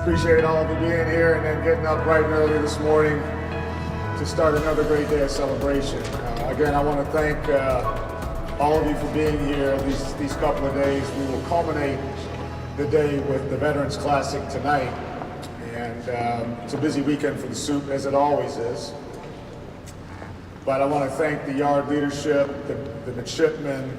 Appreciate all of you being here and then getting up bright and early this morning to start another great day of celebration. Again, I want to thank all of you for being here these couple of days. We will culminate the day with the Veterans Classic tonight. And it's a busy weekend for the Soup, as it always is. But I want to thank the yard leadership, the midshipmen,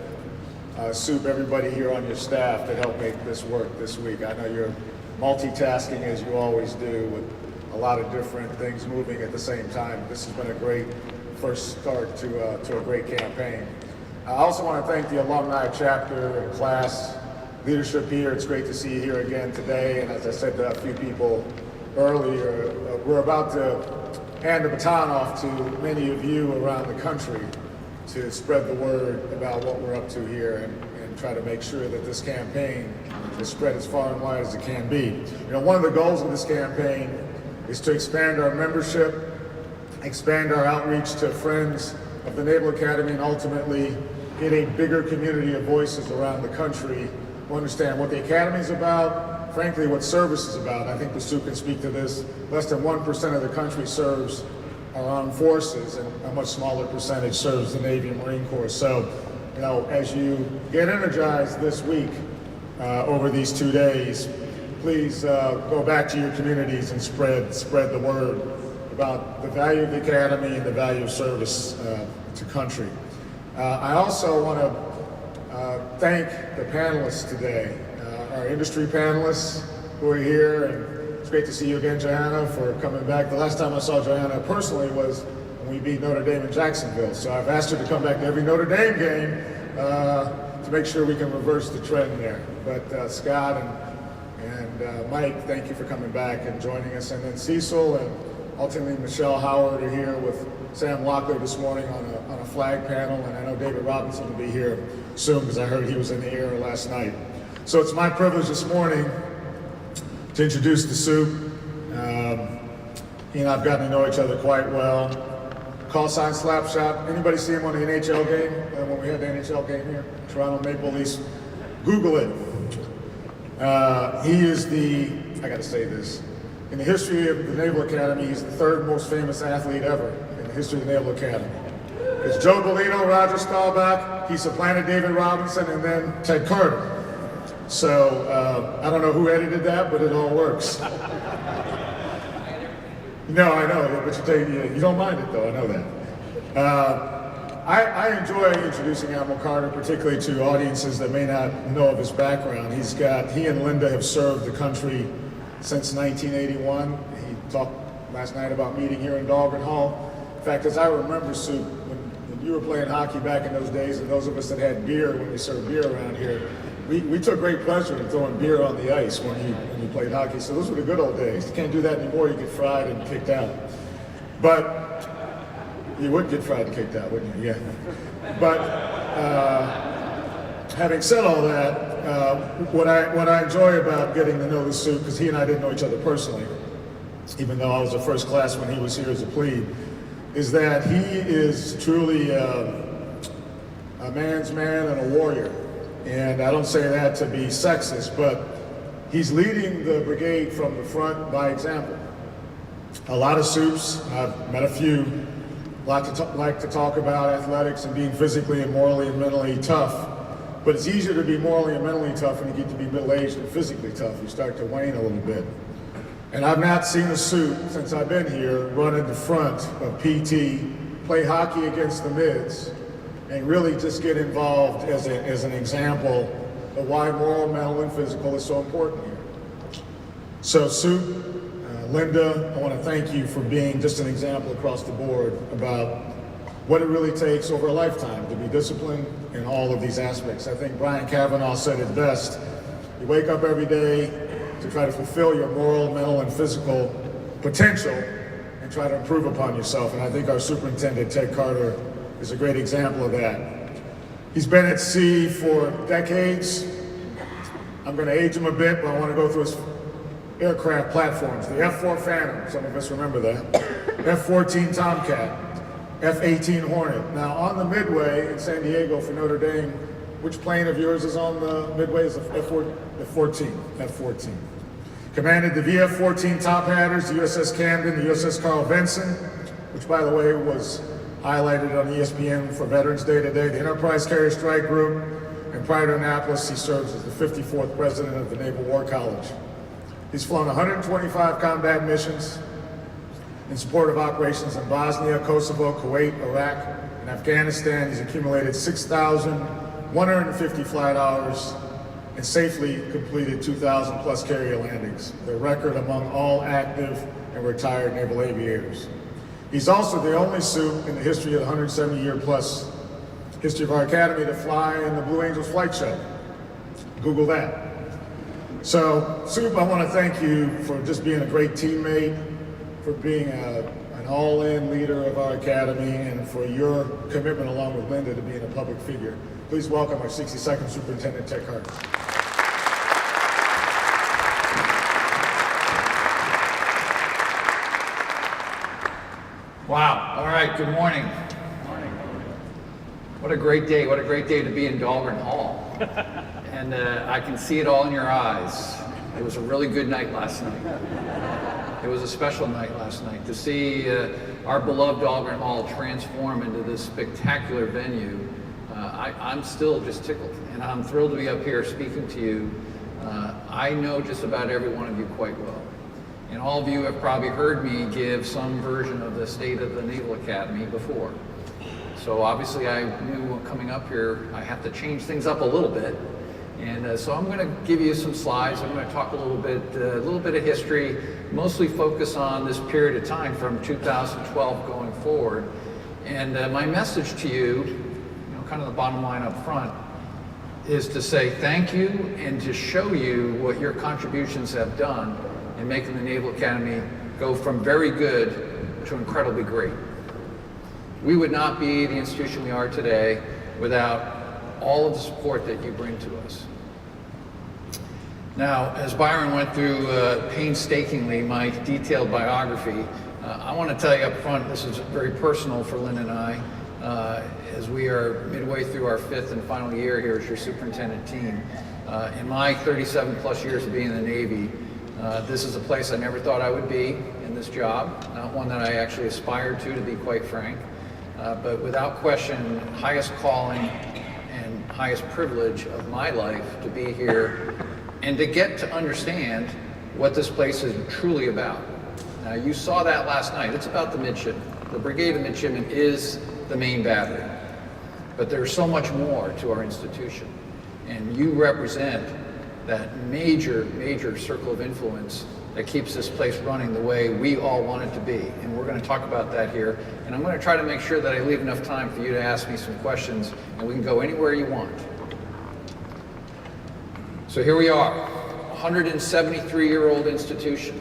Soup, everybody here on your staff that helped make this work this week. I know you're multitasking as you always do with a lot of different things moving at the same time. This has been a great first start to a great campaign. I also want to thank the alumni chapter and class leadership here. It's great to see you here again today. And as I said to a few people earlier, we're about to hand the baton off to many of you around the country to spread the word about what we're up to here and try to make sure that this campaign is spread as far and wide as it can be. You know, one of the goals of this campaign is to expand our membership, expand our outreach to friends of the Naval Academy, and ultimately get a bigger community of voices around the country who understand what the Academy is about, frankly, what service is about. I think the Soup can speak to this. Less than 1% of the country serves our armed forces, and a much smaller percentage serves the Navy and Marine Corps. So, you know, as you get energized this week over these 2 days, please go back to your communities and spread the word about the value of the Academy and the value of service to country. I also want to thank the panelists today, our industry panelists who are here, and it's great to see you again, Joanna, for coming back. The last time I saw Joanna personally was when we beat Notre Dame in Jacksonville. So I've asked her to come back to every Notre Dame game to make sure we can reverse the trend there. But Scott and Mike, thank you for coming back and joining us. And then Cecil and ultimately Michelle Howard are here with Sam Locklear this morning on a flag panel. And I know David Robinson will be here soon because I heard he was in the air last night. So it's my privilege this morning to introduce the Soup. He and I've gotten to know each other quite well. Call sign Slapshot. Anybody see him on the NHL game? When we had the NHL game here, Toronto Maple Leafs. Google it. He is I gotta say this, in the history of the Naval Academy, he's the third most famous athlete ever in the history of the Naval Academy. It's Joe Bellino, Roger Staubach, he supplanted David Robinson, and then Ted Carter. So I don't know who edited that, but it all works. No, I know, but you don't mind it though, I know that. I enjoy introducing Admiral Carter, particularly to audiences that may not know of his background. He and Linda have served the country since 1981. He talked last night about meeting here in Dahlgren Hall. In fact, as I remember, Sue, when you were playing hockey back in those days, and those of us that had beer when we served beer around here, we took great pleasure in throwing beer on the ice when you played hockey. So those were the good old days. You can't do that anymore. You get fried and kicked out. But you would get fried and kicked out, wouldn't you? Yeah. But having said all that, what I enjoy about getting to know the Soup, because he and I didn't know each other personally, even though I was a first class when he was here as a plebe, is that he is truly a man's man and a warrior. And I don't say that to be sexist, but he's leading the brigade from the front by example. A lot of Soups, I've met a few, like to talk about athletics and being physically and morally and mentally tough. But it's easier to be morally and mentally tough when you get to be middle-aged and physically tough. You start to wane a little bit. And I've not seen a Soup since I've been here run in the front of PT, play hockey against the mids, and really just get involved as an example of why moral, mental, and physical is so important here. So Soup, Linda, I want to thank you for being just an example across the board about what it really takes over a lifetime to be disciplined in all of these aspects. I think Brian Kavanaugh said it best. You wake up every day to try to fulfill your moral, mental, and physical potential and try to improve upon yourself. And I think our Superintendent, Ted Carter, is a great example of that. He's been at sea for decades. I'm going to age him a bit, but I want to go through his aircraft platforms. The F-4 Phantom, some of us remember that. F-14 Tomcat, F-18 Hornet. Now on the Midway in San Diego for Notre Dame, which plane of yours is on the Midway? Is the F-14. Commanded the VF-14 Top Hatters, the USS Camden, the USS Carl Vinson, which by the way was highlighted on ESPN for Veterans Day today, the Enterprise Carrier Strike Group, and prior to Annapolis, he serves as the 54th president of the Naval War College. He's flown 125 combat missions in support of operations in Bosnia, Kosovo, Kuwait, Iraq, and Afghanistan. He's accumulated 6,150 flight hours and safely completed 2,000 plus carrier landings, the record among all active and retired naval aviators. He's also the only Sup in the history of the 170-year plus history of our academy to fly in the Blue Angels flight shuttle. Google that. So, Sup, I want to thank you for just being a great teammate, for being an all-in leader of our academy, and for your commitment along with Linda to being a public figure. Please welcome our 62nd Superintendent, Ted Carter. Wow. All right. Good morning. What a great day. What a great day to be in Dahlgren Hall. And I can see it all in your eyes. It was a really good night last night. It was a special night last night to see our beloved Dahlgren Hall transform into this spectacular venue. I'm still just tickled, and I'm thrilled to be up here speaking to you. I know just about every one of you quite well. And all of you have probably heard me give some version of the state of the Naval Academy before. So obviously I knew coming up here I have to change things up a little bit. And so I'm going to give you some slides. I'm going to talk a little bit of history, mostly focus on this period of time from 2012 going forward. And my message to you, kind of the bottom line up front, is to say thank you and to show you what your contributions have done in making the Naval Academy go from very good to incredibly great. We would not be the institution we are today without all of the support that you bring to us. Now, as Byron went through painstakingly my detailed biography, I want to tell you up front, this is very personal for Lynn and I, as we are midway through our 5th and final year here as your superintendent team. In my 37 plus years of being in the Navy, this is a place I never thought I would be in this job, not one that I actually aspired to be quite frank, but without question, highest calling and highest privilege of my life to be here and to get to understand what this place is truly about. Now, you saw that last night. It's about the midshipmen. The Brigade of Midshipmen is the main battery, but there's so much more to our institution, and you represent that major circle of influence that keeps this place running the way we all want it to be. And we're going to talk about that here. And I'm going to try to make sure that I leave enough time for you to ask me some questions, and we can go anywhere you want. So here we are, a 173-year-old institution.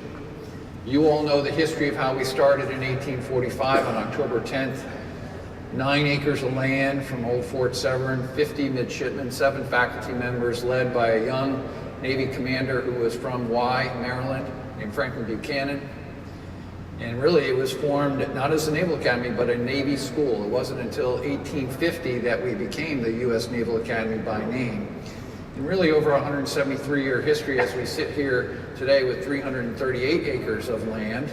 You all know the history of how we started in 1845 on October 10th. 9 acres of land from Old Fort Severn, 50 midshipmen, 7 faculty members led by a young Navy commander who was from Maryland, named Franklin Buchanan. And really it was formed not as a Naval Academy, but a Navy school. It wasn't until 1850 that we became the U.S. Naval Academy by name. And really over a 173-year history as we sit here today with 338 acres of land,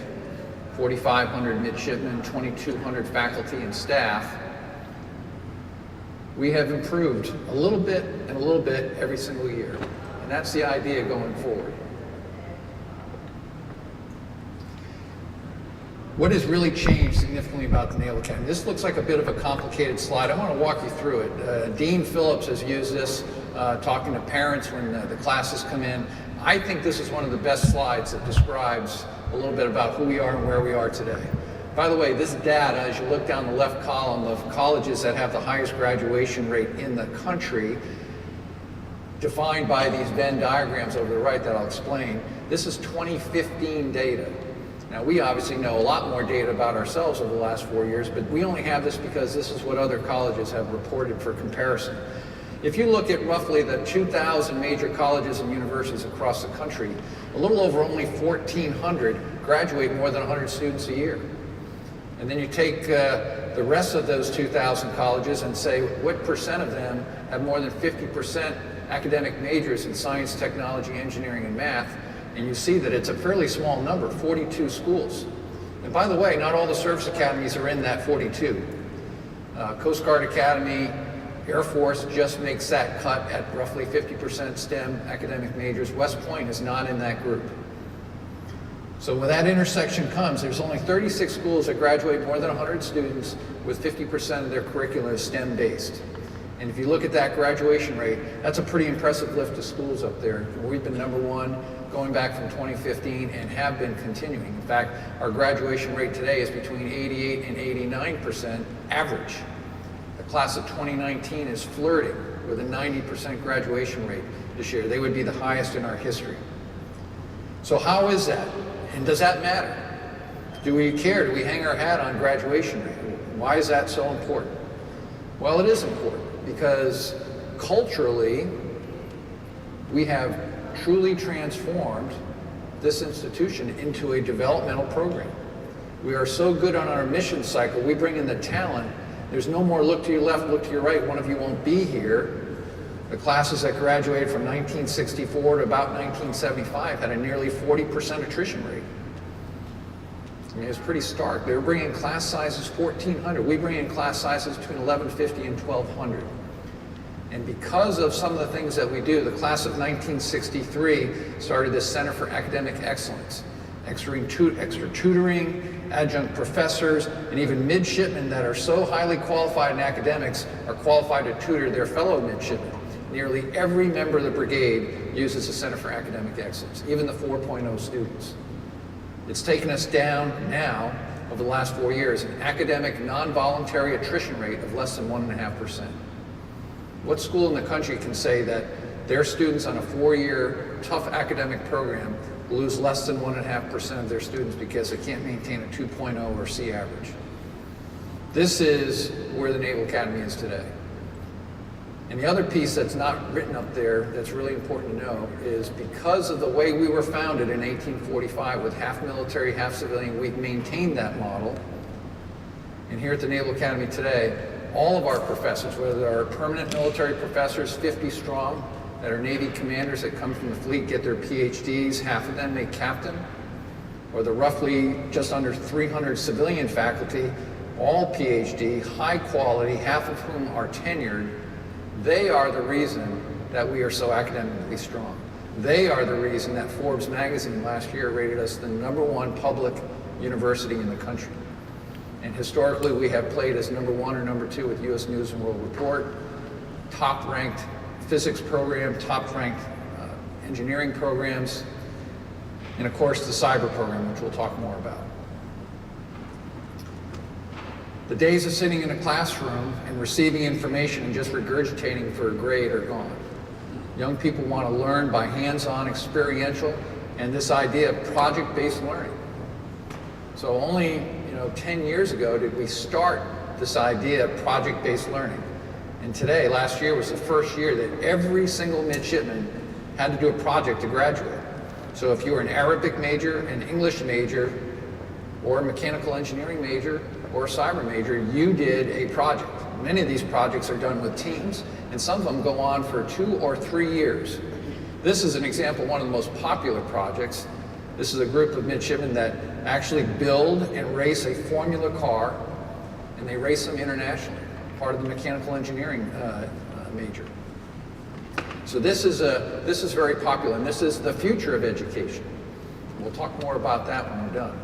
4,500 midshipmen, 2,200 faculty and staff, we have improved a little bit and a little bit every single year. And that's the idea going forward. What has really changed significantly about the Naval Academy? This looks like a bit of a complicated slide. I want to walk you through it. Dean Phillips has used this talking to parents when the classes come in. I think this is one of the best slides that describes a little bit about who we are and where we are today. By the way, this data, as you look down the left column of colleges that have the highest graduation rate in the country, defined by these Venn diagrams over the right that I'll explain, this is 2015 data. Now, we obviously know a lot more data about ourselves over the last 4 years, but we only have this because this is what other colleges have reported for comparison. If you look at roughly the 2,000 major colleges and universities across the country, a little over only 1,400 graduate more than 100 students a year. And then you take the rest of those 2,000 colleges and say what percent of them have more than 50% academic majors in science, technology, engineering, and math. And you see that it's a fairly small number, 42 schools. And by the way, not all the service academies are in that 42. Coast Guard Academy, Air Force just makes that cut at roughly 50% STEM academic majors. West Point is not in that group. So when that intersection comes, there's only 36 schools that graduate more than 100 students with 50% of their curriculum is STEM based. And if you look at that graduation rate, that's a pretty impressive lift of schools up there. We've been #1 going back from 2015 and have been continuing. In fact, our graduation rate today is between 88 and 89% average. The class of 2019 is flirting with a 90% graduation rate this year. They would be the highest in our history. So how is that? And does that matter? Do we care? Do we hang our hat on graduation rate? Why is that so important? Well, it is important because culturally, we have truly transformed this institution into a developmental program. We are so good on our mission cycle, we bring in the talent. There's no more look to your left, look to your right, one of you won't be here. The classes that graduated from 1964 to about 1975 had a nearly 40% attrition rate. I mean, it's pretty stark. They were bringing class sizes 1,400. We bring in class sizes between 1,150 and 1,200. And because of some of the things that we do, the class of 1963 started this Center for Academic Excellence. Extra tutoring, adjunct professors, and even midshipmen that are so highly qualified in academics are qualified to tutor their fellow midshipmen. Nearly every member of the brigade uses the Center for Academic Excellence, even the 4.0 students. It's taken us down now, over the last 4 years, an academic non-voluntary attrition rate of less than 1.5%. What school in the country can say that their students on a 4-year tough academic program lose less than 1.5% of their students because they can't maintain a 2.0 or C average? This is where the Naval Academy is today. And the other piece that's not written up there that's really important to know is because of the way we were founded in 1845 with half military, half civilian, we've maintained that model. And here at the Naval Academy today, all of our professors, whether they're permanent military professors, 50 strong, that are Navy commanders that come from the fleet, get their PhDs, half of them make captain, or the roughly just under 300 civilian faculty, all PhD, high quality, half of whom are tenured. They are the reason that we are so academically strong. They are the reason that Forbes magazine last year rated us the #1 public university in the country. And historically, we have played as #1 or #2 with U.S. News and World Report, top-ranked physics program, top-ranked engineering programs, and of course the cyber program, which we'll talk more about. The days of sitting in a classroom and receiving information and just regurgitating for a grade are gone. Young people want to learn by hands-on, experiential, and this idea of project-based learning. So only 10 years ago did we start this idea of project-based learning. And today, last year, was the first year that every single midshipman had to do a project to graduate. So if you were an Arabic major, an English major, or a mechanical engineering major, or a cyber major, you did a project. Many of these projects are done with teams, and some of them go on for 2 or 3 years. This is an example of one of the most popular projects. This is a group of midshipmen that actually build and race a Formula car, and they race them internationally, part of the mechanical engineering major. So this is very popular, and this is the future of education. We'll talk more about that when we're done.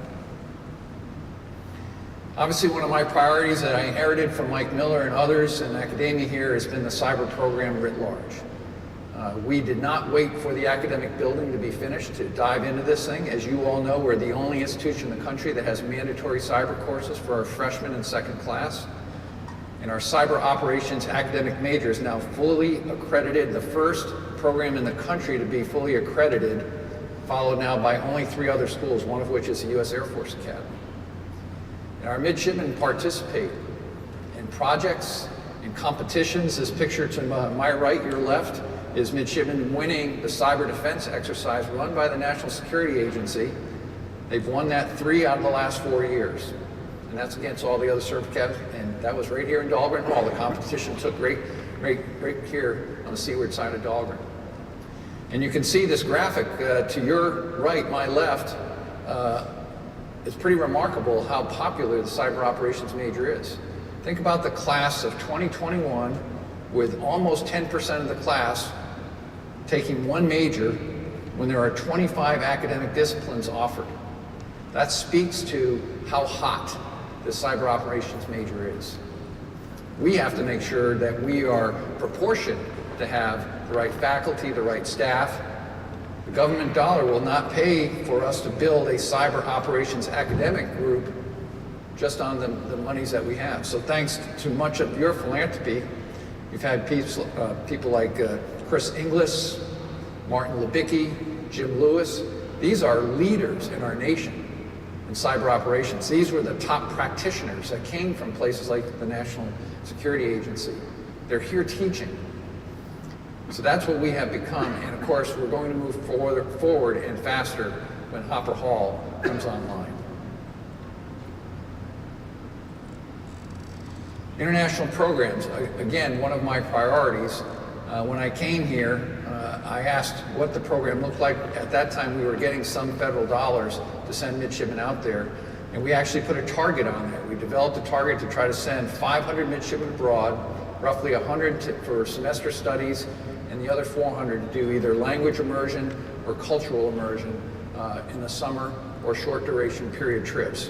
Obviously, one of my priorities that I inherited from Mike Miller and others in academia here has been the cyber program writ large. We did not wait for the academic building to be finished to dive into this thing. As you all know, we're the only institution in the country that has mandatory cyber courses for our freshmen and second class. And our cyber operations academic major is now fully accredited, the first program in the country to be fully accredited, followed now by only 3 other schools, one of which is the U.S. Air Force Academy. And our midshipmen participate in projects, in competitions. This picture to my right, your left, is midshipmen winning the cyber defense exercise run by the National Security Agency. They've won that 3 out of the last 4 years. And that's against all the other service academies. And that was right here in Dahlgren Hall. The competition took right here on the seaward side of Dahlgren. And you can see this graphic to your right, my left. It's pretty remarkable how popular the cyber operations major is. Think about the class of 2021 with almost 10% of the class taking one major when there are 25 academic disciplines offered. That speaks to how hot the cyber operations major is. We have to make sure that we are proportioned to have the right faculty, the right staff. The government dollar will not pay for us to build a cyber operations academic group just on the monies that we have. So thanks to much of your philanthropy, we've had people like Chris Inglis, Martin Libicki, Jim Lewis. These are leaders in our nation in cyber operations. These were the top practitioners that came from places like the National Security Agency. They're here teaching. So that's what we have become, and of course we're going to move forward and faster when Hopper Hall comes online. International programs, again, one of my priorities. When I came here, I asked what the program looked like. At that time, we were getting some federal dollars to send midshipmen out there, and we actually put a target on there. We developed a target to try to send 500 midshipmen abroad, roughly 100 for semester studies, and the other 400 to do either language immersion or cultural immersion in the summer or short duration period trips.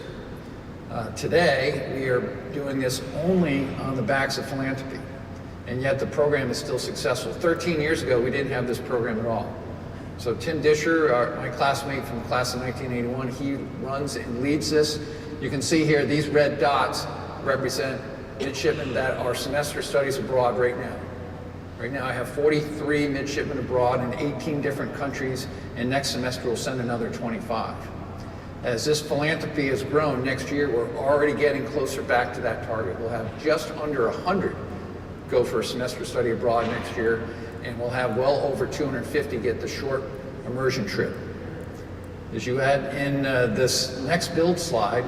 Today, we are doing this only on the backs of philanthropy, and yet the program is still successful. 13 years ago, we didn't have this program at all. So Tim Disher, my classmate from the class of 1981, he runs and leads this. You can see here, these red dots represent midshipmen that are semester studies abroad right now. Right now I have 43 midshipmen abroad in 18 different countries, and next semester we'll send another 25. As this philanthropy has grown, next year we're already getting closer back to that target. We'll have just under 100 go for a semester study abroad next year, and we'll have well over 250 get the short immersion trip. As you add in this next build slide,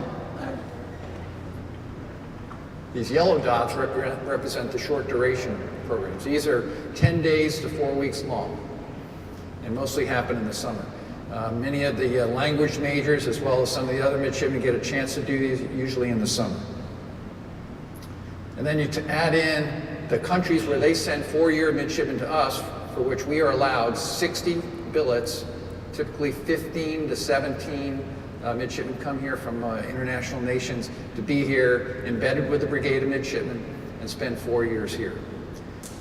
these yellow dots represent the short duration programs. These are 10 days to 4 weeks long, and mostly happen in the summer. Many of the language majors, as well as some of the other midshipmen, get a chance to do these usually in the summer. And then you add in the countries where they send 4-year midshipmen to us, for which we are allowed 60 billets, typically 15 to 17 midshipmen come here from international nations to be here, embedded with the Brigade of Midshipmen, and spend 4 years here.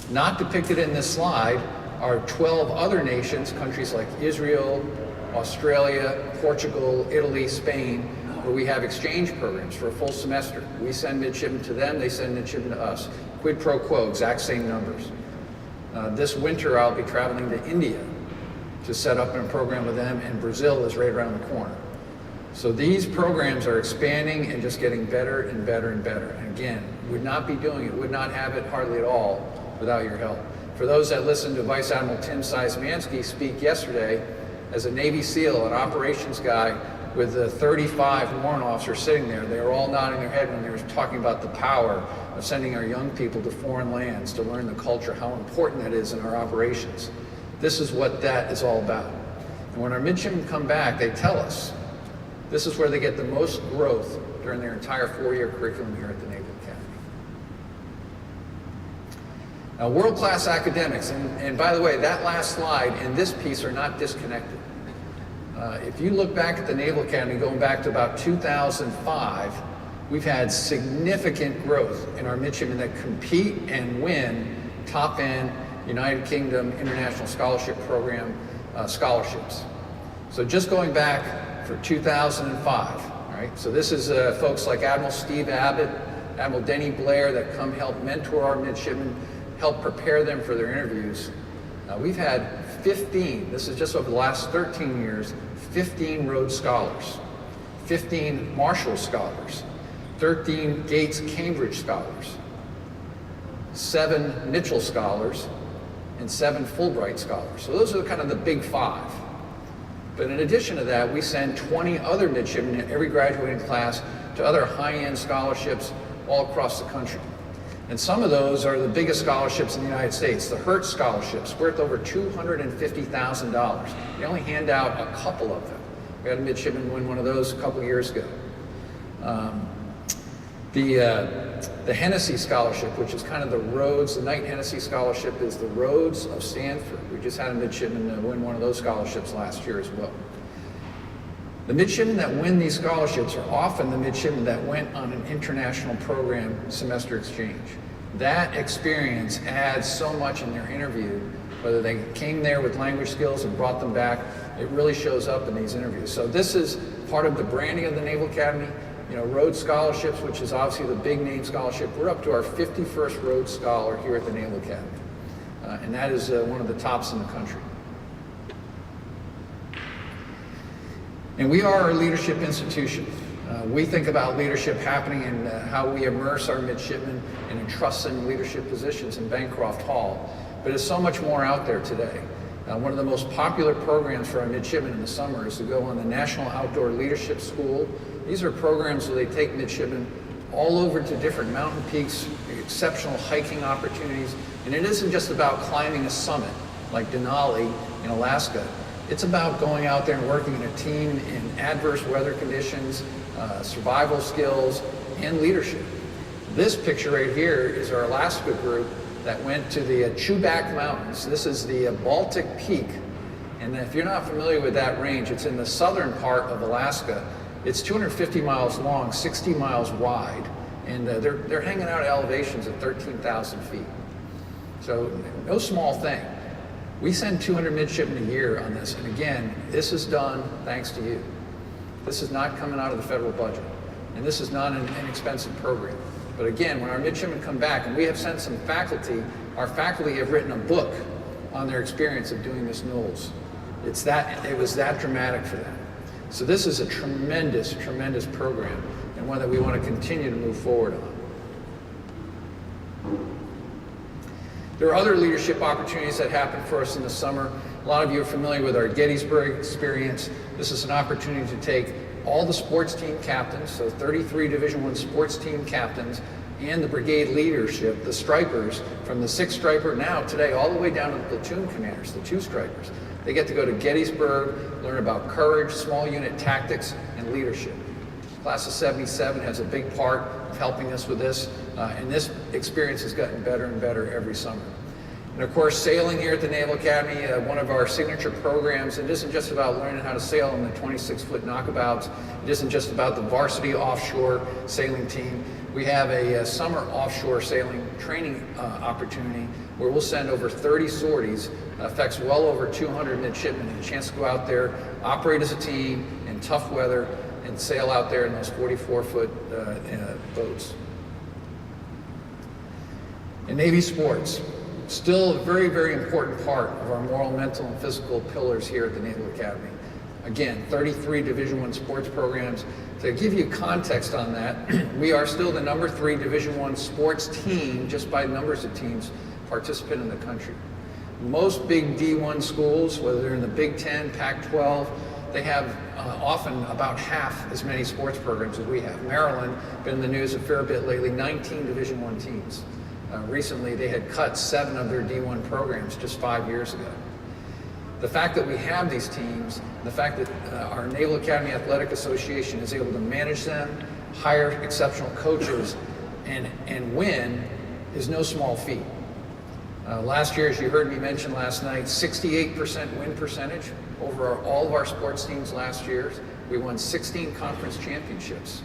Not depicted in this slide are 12 other nations, countries like Israel, Australia, Portugal, Italy, Spain, where we have exchange programs for a full semester. We send midshipmen to them, they send midshipmen to us. Quid pro quo, exact same numbers. This winter I'll be traveling to India to set up a program with them, and Brazil is right around the corner. So these programs are expanding and just getting better and better and better. And again, would not be doing it, would not have it hardly at all without your help. For those that listened to Vice Admiral Tim Seismansky speak yesterday, as a Navy SEAL, an operations guy with the 35 warrant officers sitting there, they were all nodding their head when they were talking about the power of sending our young people to foreign lands to learn the culture, how important that is in our operations. This is what that is all about. And when our midshipmen come back, they tell us this is where they get the most growth during their entire 4-year curriculum here at the Naval Academy. Now, world-class academics, and by the way, that last slide and this piece are not disconnected. If you look back at the Naval Academy, going back to about 2005, we've had significant growth in our midshipmen that compete and win top-end United Kingdom International Scholarship Program scholarships. So just going back for 2005, all right? So this is folks like Admiral Steve Abbott, Admiral Denny Blair that come help mentor our midshipmen, help prepare them for their interviews. We've had 15, this is just over the last 13 years, 15 Rhodes Scholars, 15 Marshall Scholars, 13 Gates Cambridge Scholars, 7 Mitchell Scholars, and 7 Fulbright Scholars. So those are kind of the big 5. But in addition to that, we send 20 other midshipmen in every graduating class to other high-end scholarships all across the country. And some of those are the biggest scholarships in the United States. The Hertz scholarships, worth over $250,000. They only hand out a couple of them. We had a midshipman win one of those a couple years ago. The Hennessy Scholarship, which is kind of the Rhodes, the Knight Hennessy Scholarship is the Rhodes of Stanford. We just had a midshipman win one of those scholarships last year as well. The midshipmen that win these scholarships are often the midshipmen that went on an international program semester exchange. That experience adds so much in their interview, whether they came there with language skills and brought them back, it really shows up in these interviews. So this is part of the branding of the Naval Academy. You know, Rhodes Scholarships, which is obviously the big name scholarship. We're up to our 51st Rhodes Scholar here at the Naval Academy. And that is one of the tops in the country. And we are a leadership institution. We think about leadership happening in how we immerse our midshipmen and entrust them in leadership positions in Bancroft Hall. But there's so much more out there today. One of the most popular programs for our midshipmen in the summer is to go on the National Outdoor Leadership School. These are programs where they take midshipmen all over to different mountain peaks, exceptional hiking opportunities. And it isn't just about climbing a summit like Denali in Alaska. It's about going out there and working in a team in adverse weather conditions, survival skills, and leadership. This picture right here is our Alaska group that went to the Chubak Mountains. This is the Baltic Peak. And if you're not familiar with that range, it's in the southern part of Alaska. It's 250 miles long, 60 miles wide, and they're hanging out at elevations at 13,000 feet. So no small thing. We send 200 midshipmen a year on this, and again, this is done thanks to you. This is not coming out of the federal budget, and this is not an inexpensive program. But again, when our midshipmen come back, and we have sent some faculty, our faculty have written a book on their experience of doing this NOLS. It was that dramatic for them. So this is a tremendous, tremendous program, and one that we want to continue to move forward on. There are other leadership opportunities that happen for us in the summer. A lot of you are familiar with our Gettysburg experience. This is an opportunity to take all the sports team captains, so 33 Division I sports team captains, and the brigade leadership, the stripers, from the 6th striper now today all the way down to the platoon commanders, the 2 stripers. They get to go to Gettysburg, learn about courage, small unit tactics, and leadership. Class of 77 has a big part of helping us with this, and this experience has gotten better and better every summer. And of course, sailing here at the Naval Academy, one of our signature programs, it isn't just about learning how to sail on the 26-foot knockabouts. It isn't just about the varsity offshore sailing team. We have a summer offshore sailing training opportunity where we'll send over 30 sorties, affects well over 200 midshipmen, and a chance to go out there, operate as a team in tough weather, and sail out there in those 44-foot boats. In Navy sports, still a very, very important part of our moral, mental, and physical pillars here at the Naval Academy. Again, 33 Division I sports programs. To give you context on that, we are still the number 3 Division I sports team, just by numbers of teams, participant in the country. Most big D1 schools, whether they're in the Big Ten, Pac-12, they have often about half as many sports programs as we have. Maryland, been in the news a fair bit lately, 19 Division I teams. Recently, they had cut 7 of their D1 programs just 5 years ago. The fact that we have these teams, the fact that our Naval Academy Athletic Association is able to manage them, hire exceptional coaches, and win is no small feat. Last year, as you heard me mention last night, 68% win percentage over all of our sports teams last year. We won 16 conference championships.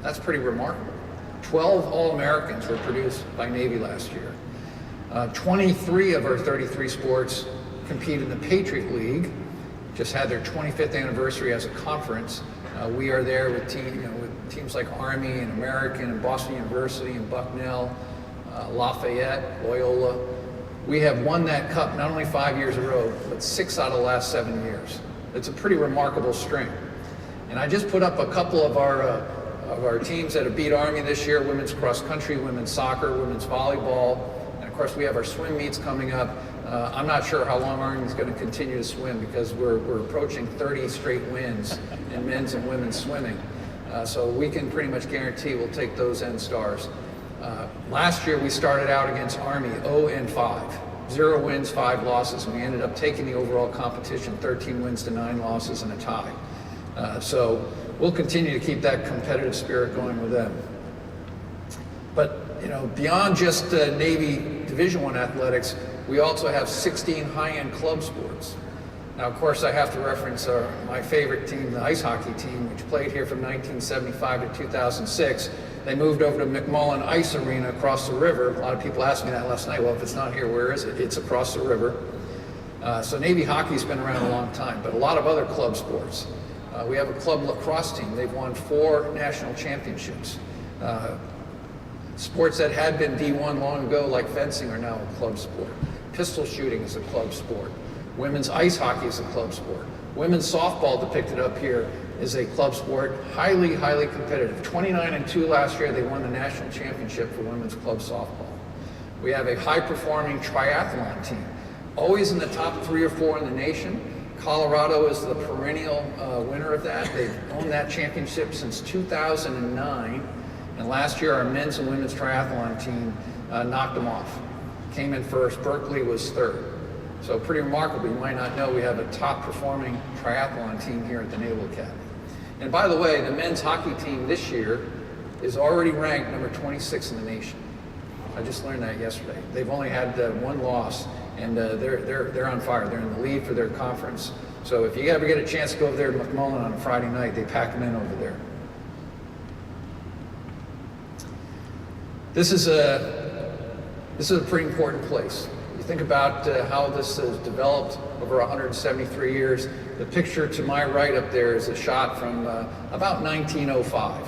That's pretty remarkable. 12 All-Americans were produced by Navy last year. 23 of our 33 sports compete in the Patriot League, just had their 25th anniversary as a conference. We are there with, with teams like Army and American and Boston University and Bucknell, Lafayette, Loyola. We have won that cup not only 5 years in a row, but 6 out of the last 7 years. It's a pretty remarkable string. And I just put up a couple of our teams that have beat Army this year: women's cross country, women's soccer, women's volleyball, and of course we have our swim meets coming up. I'm not sure how long Army's going to continue to swim, because we're approaching 30 straight wins in men's and women's swimming. So we can pretty much guarantee we'll take those end stars. Last year we started out against Army 0-5, 0 wins, 5 losses, and we ended up taking the overall competition 13 wins to 9 losses and a tie. So we'll continue to keep that competitive spirit going with them. But you know, beyond just Navy Division I athletics, we also have 16 high-end club sports. Now, of course, I have to reference my favorite team, the ice hockey team, which played here from 1975 to 2006. They moved over to McMullen Ice Arena across the river. A lot of people asked me that last night. Well, if it's not here, where is it? It's across the river. So Navy hockey's been around a long time, but a lot of other club sports. We have a club lacrosse team. They've won 4 national championships. Sports that had been D1 long ago, like fencing, are now a club sport. Pistol shooting is a club sport. Women's ice hockey is a club sport. Women's softball, depicted up here, is a club sport, highly, highly competitive. 29-2 last year, they won the national championship for women's club softball. We have a high-performing triathlon team, always in the top 3 or 4 in the nation. Colorado is the perennial winner of that. They've owned that championship since 2009. And last year, our men's and women's triathlon team knocked them off. Came in first, Berkeley was third. So pretty remarkable. You might not know we have a top-performing triathlon team here at the Naval Academy. And by the way, the men's hockey team this year is already ranked number 26 in the nation. I just learned that yesterday. They've only had 1 loss, and they're on fire. They're in the lead for their conference. So if you ever get a chance to go over there to McMullen on a Friday night, they pack them in over there. This is a pretty important place. You think about how this has developed over 173 years. The picture to my right up there is a shot from about 1905.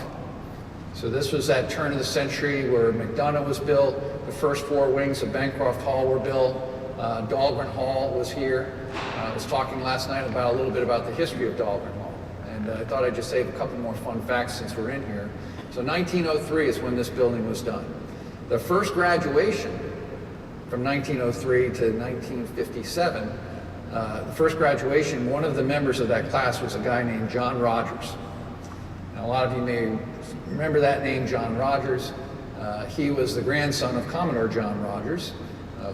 So this was that turn of the century where McDonough was built, the first 4 wings of Bancroft Hall were built, Dahlgren Hall was here. I was talking last night about a little bit about the history of Dahlgren Hall, and I thought I'd just save a couple more fun facts since we're in here. So 1903 is when this building was done. The first graduation from 1903 to 1957, the first graduation, one of the members of that class was a guy named John Rogers. Now, a lot of you may remember that name, John Rogers. He was the grandson of Commodore John Rogers,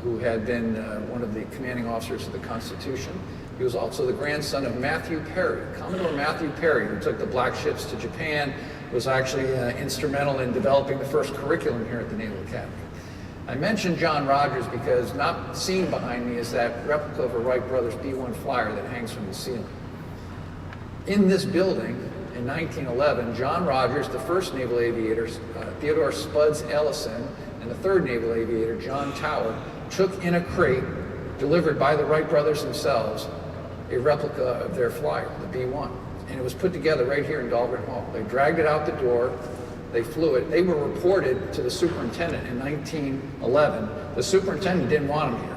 who had been one of the commanding officers of the Constitution. He was also the grandson of Matthew Perry. Commodore Matthew Perry, who took the black ships to Japan, was actually instrumental in developing the first curriculum here at the Naval Academy. I mentioned John Rogers because not seen behind me is that replica of a Wright Brothers B-1 flyer that hangs from the ceiling. In this building, in 1911, John Rogers, the first naval aviator, Theodore Spuds Ellison, and the third naval aviator, John Tower, took in a crate delivered by the Wright brothers themselves a replica of their flyer, the B-1. And it was put together right here in Dahlgren Hall. They dragged it out the door, they flew it. They were reported to the superintendent in 1911. The superintendent didn't want them here.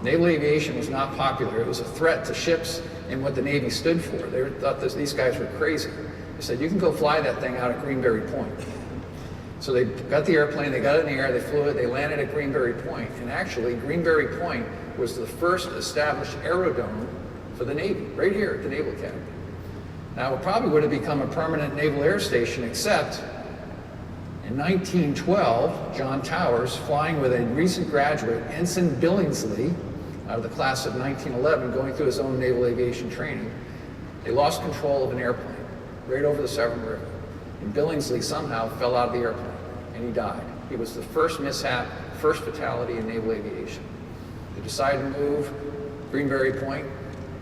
Naval aviation was not popular. It was a threat to ships and what the Navy stood for. They thought these guys were crazy. They said, you can go fly that thing out at Greenberry Point. So they got the airplane, they got it in the air, they flew it, they landed at Greenberry Point. And actually, Greenberry Point was the first established aerodrome for the Navy, right here at the Naval Academy. Now, it probably would have become a permanent naval air station, except in 1912, John Towers, flying with a recent graduate, Ensign Billingsley, out of the class of 1911, going through his own naval aviation training, they lost control of an airplane right over the Severn River. And Billingsley somehow fell out of the airplane, and he died. He was the first mishap, first fatality in naval aviation. They decided to move Greenberry Point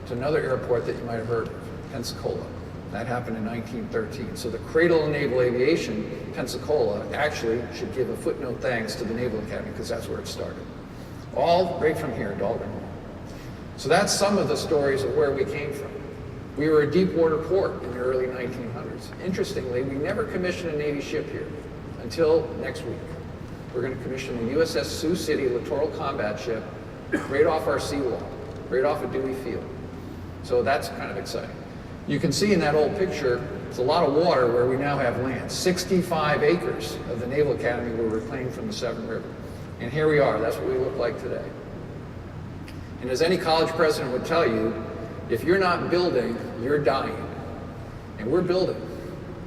to another airport that you might have heard of, Pensacola. That happened in 1913. So the cradle of naval aviation, Pensacola, actually should give a footnote thanks to the Naval Academy, because that's where it started. All right from here, Dahlgren Hall. So that's some of the stories of where we came from. We were a deep water port in the early 1900s. Interestingly, we never commissioned a Navy ship here until next week. We're going to commission the USS Sioux City Littoral Combat Ship right off our seawall, right off of Dewey Field. So that's kind of exciting. You can see in that old picture, there's a lot of water where we now have land. 65 acres of the Naval Academy were reclaimed from the Severn River. And here we are, that's what we look like today. And as any college president would tell you, if you're not building, you're dying. And we're building,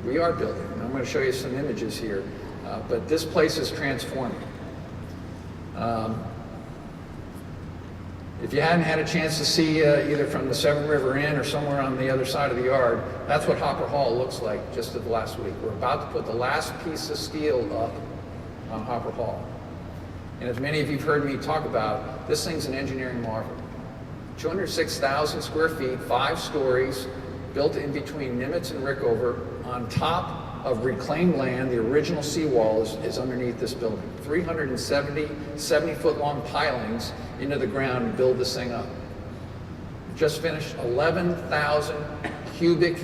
we are building. And I'm going to show you some images here. But this place is transforming. If you hadn't had a chance to see either from the Severn River Inn or somewhere on the other side of the yard, that's what Hopper Hall looks like just of last week. We're about to put the last piece of steel up on Hopper Hall. And as many of you have heard me talk about, this thing's an engineering marvel. 206,000 square feet, 5 stories, built in between Nimitz and Rickover, on top of reclaimed land. The original seawall is underneath this building. 370 70-foot long pilings into the ground to build this thing up. Just finished 11,000 cubic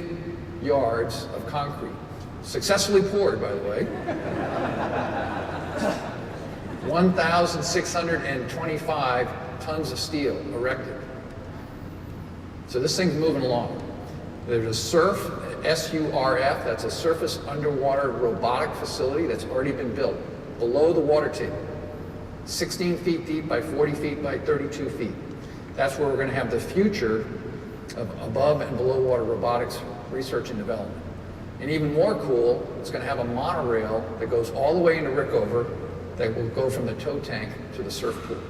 yards of concrete. Successfully poured, by the way. 1,625 tons of steel erected. So this thing's moving along. There's a SURF, S-U-R-F, that's a surface underwater robotic facility that's already been built below the water table. 16 feet deep by 40 feet by 32 feet. That's where we're going to have the future of above and below water robotics research and development. And even more cool, it's going to have a monorail that goes all the way into Rickover that will go from the tow tank to the surf pool.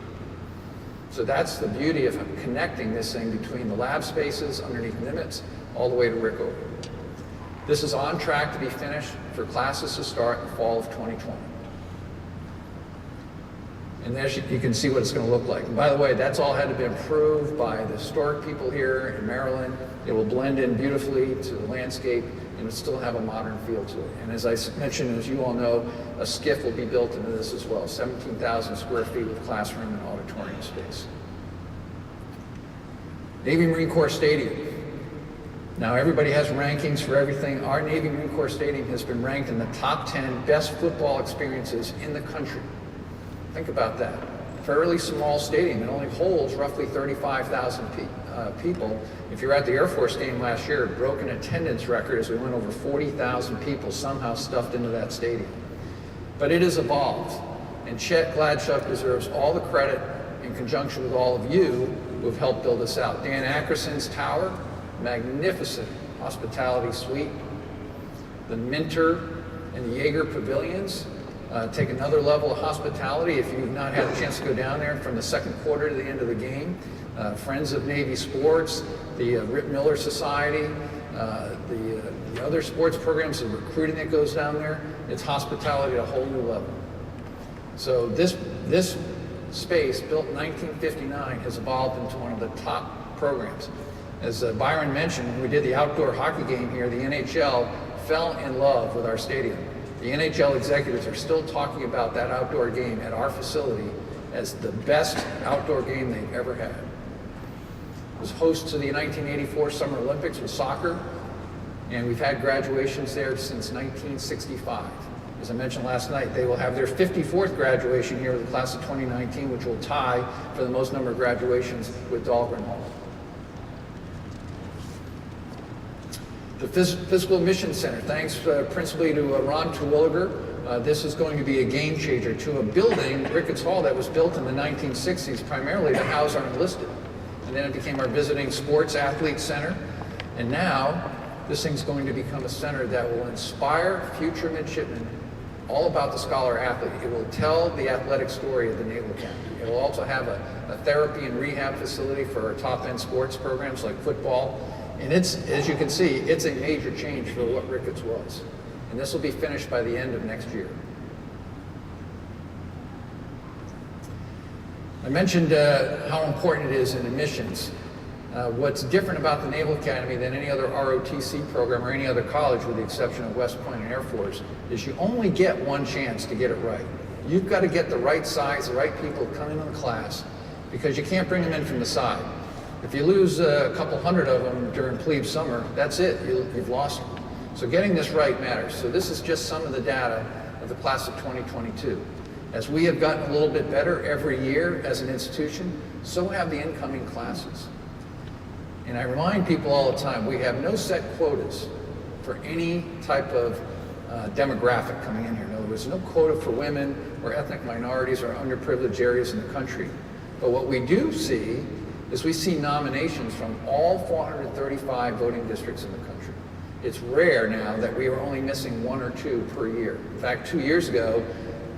So that's the beauty of connecting this thing between the lab spaces underneath Nimitz all the way to Rickover. This is on track to be finished for classes to start in the fall of 2020. And there you can see what it's going to look like. And by the way, that's all had to be approved by the historic people here in Maryland. It will blend in beautifully to the landscape and it'll still have a modern feel to it. And as I mentioned, as you all know, a skiff will be built into this as well. 17,000 square feet with classroom and auditorium space. Navy Marine Corps Stadium. Now everybody has rankings for everything. Our Navy Marine Corps Stadium has been ranked in the top 10 best football experiences in the country. Think about that. Fairly small stadium. It only holds roughly 35,000 people. If you're at the Air Force game last year, it broke an attendance record as we went over 40,000 people somehow stuffed into that stadium. But it has evolved. And Chet Gladchuk deserves all the credit in conjunction with all of you who have helped build this out. Dan Ackerson's tower, magnificent hospitality suite. The Minter and the Jaeger pavilions take another level of hospitality if you've not had a chance to go down there from the second quarter to the end of the game. Friends of Navy Sports, the Rip Miller Society, the other sports programs, the recruiting that goes down there, it's hospitality at a whole new level. So this space, built in 1959, has evolved into one of the top programs. As Byron mentioned, when we did the outdoor hockey game here, the NHL fell in love with our stadium. The NHL executives are still talking about that outdoor game at our facility as the best outdoor game they've ever had. It was host to the 1984 Summer Olympics with soccer, and we've had graduations there since 1965. As I mentioned last night, they will have their 54th graduation here with the class of 2019, which will tie for the most number of graduations with Dahlgren Hall. The Physical Mission Center, thanks principally to Ron Terwilliger. This is going to be a game changer to a building, Ricketts Hall, that was built in the 1960s primarily to house our enlisted. And then it became our visiting sports athlete center. And now this thing's going to become a center that will inspire future midshipmen all about the scholar athlete. It will tell the athletic story of the Naval Academy. It will also have a therapy and rehab facility for our top end sports programs like football. And it's, as you can see, it's a major change for what Ricketts was. And this will be finished by the end of next year. I mentioned how important it is in admissions. What's different about the Naval Academy than any other ROTC program or any other college, with the exception of West Point and Air Force, is you only get one chance to get it right. You've got to get the right size, the right people coming into the class, because you can't bring them in from the side. If you lose a couple hundred of them during plebe summer, that's it, you've lost them. So getting this right matters. So this is just some of the data of the class of 2022. As we have gotten a little bit better every year as an institution, so have the incoming classes. And I remind people all the time, we have no set quotas for any type of demographic coming in here. In other words, no quota for women or ethnic minorities or underprivileged areas in the country. But what we do see is we see nominations from all 435 voting districts in the country. It's rare now that we are only missing 1 or 2 per year. In fact, 2 years ago,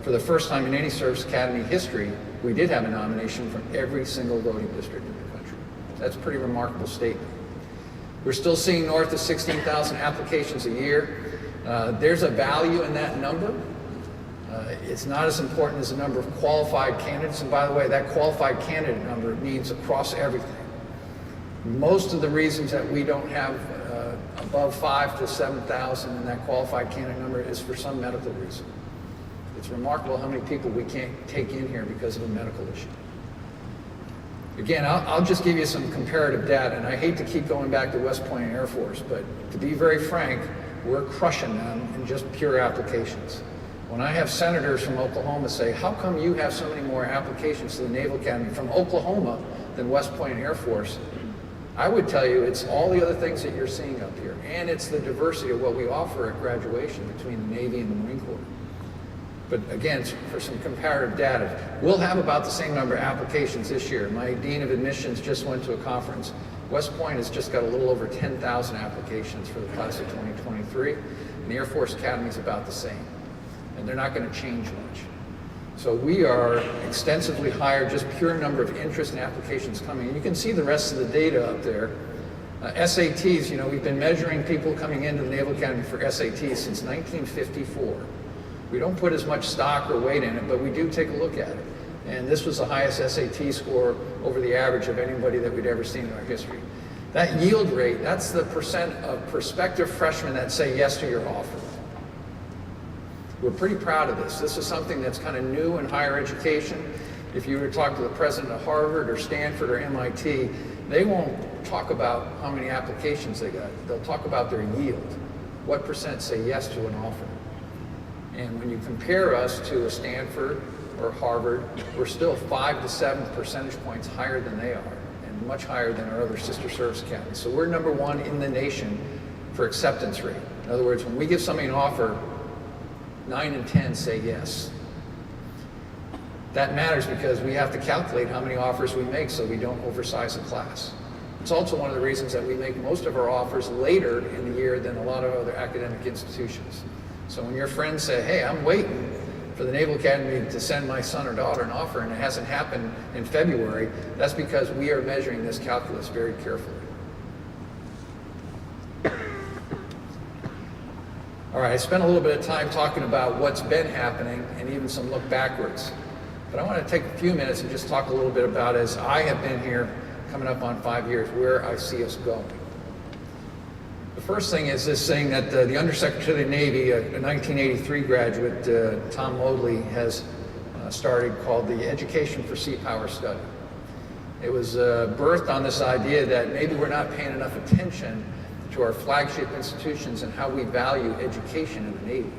for the first time in any service academy history, we did have a nomination from every single voting district in the country. That's a pretty remarkable statement. We're still seeing north of 16,000 applications a year. There's a value in that number. It's not as important as the number of qualified candidates. And by the way, that qualified candidate number means across everything. Most of the reasons that we don't have above 5,000 to 7,000 in that qualified candidate number is for some medical reason. It's remarkable how many people we can't take in here because of a medical issue. Again, I'll just give you some comparative data, and I hate to keep going back to West Point Air Force, but to be very frank, we're crushing them in just pure applications. When I have senators from Oklahoma say, how come you have so many more applications to the Naval Academy from Oklahoma than West Point Air Force? I would tell you it's all the other things that you're seeing up here, and it's the diversity of what we offer at graduation between the Navy and the Marine Corps. But again, for some comparative data, we'll have about the same number of applications this year. My Dean of Admissions just went to a conference. West Point has just got a little over 10,000 applications for the class of 2023, and the Air Force Academy is about the same. And they're not going to change much. So we are extensively higher, just pure number of interest and applications coming. And you can see the rest of the data up there. SATs, you know, we've been measuring people coming into the Naval Academy for SATs since 1954. We don't put as much stock or weight in it, but we do take a look at it. And this was the highest SAT score over the average of anybody that we'd ever seen in our history. That yield rate, that's the percent of prospective freshmen that say yes to your offer. We're pretty proud of this. This is something that's kind of new in higher education. If you were to talk to the president of Harvard or Stanford or MIT, they won't talk about how many applications they got. They'll talk about their yield. What percent say yes to an offer? And when you compare us to a Stanford or Harvard, we're still 5 to 7 percentage points higher than they are, and much higher than our other sister service academies. So we're number 1 in the nation for acceptance rate. In other words, when we give somebody an offer, 9 in 10 say yes. That matters because we have to calculate how many offers we make so we don't oversize a class. It's also one of the reasons that we make most of our offers later in the year than a lot of other academic institutions. So when your friends say, hey, I'm waiting for the Naval Academy to send my son or daughter an offer and it hasn't happened in February, that's because we are measuring this calculus very carefully. All right, I spent a little bit of time talking about what's been happening and even some look backwards. But I want to take a few minutes and just talk a little bit about, as I have been here coming up on 5 years, where I see us going. The first thing is this thing that the Undersecretary of the Navy, a 1983 graduate, Tom Modley, has started called the Education for Sea Power Study. It was birthed on this idea that maybe we're not paying enough attention to our flagship institutions and how we value education in the Navy.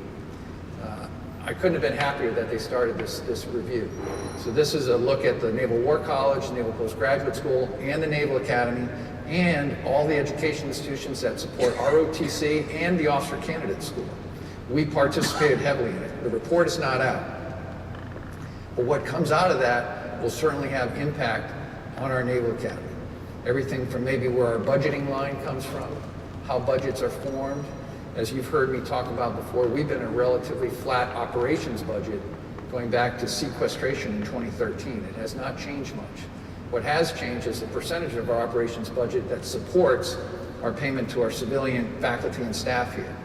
I couldn't have been happier that they started this review. So this is a look at the Naval War College, Naval Postgraduate School, and the Naval Academy, and all the education institutions that support ROTC and the Officer Candidate School. We participated heavily in it. The report is not out. But what comes out of that will certainly have impact on our Naval Academy. Everything from maybe where our budgeting line comes from, how budgets are formed. As you've heard me talk about before, we've been a relatively flat operations budget going back to sequestration in 2013. It has not changed much. What has changed is the percentage of our operations budget that supports our payment to our civilian faculty and staff here.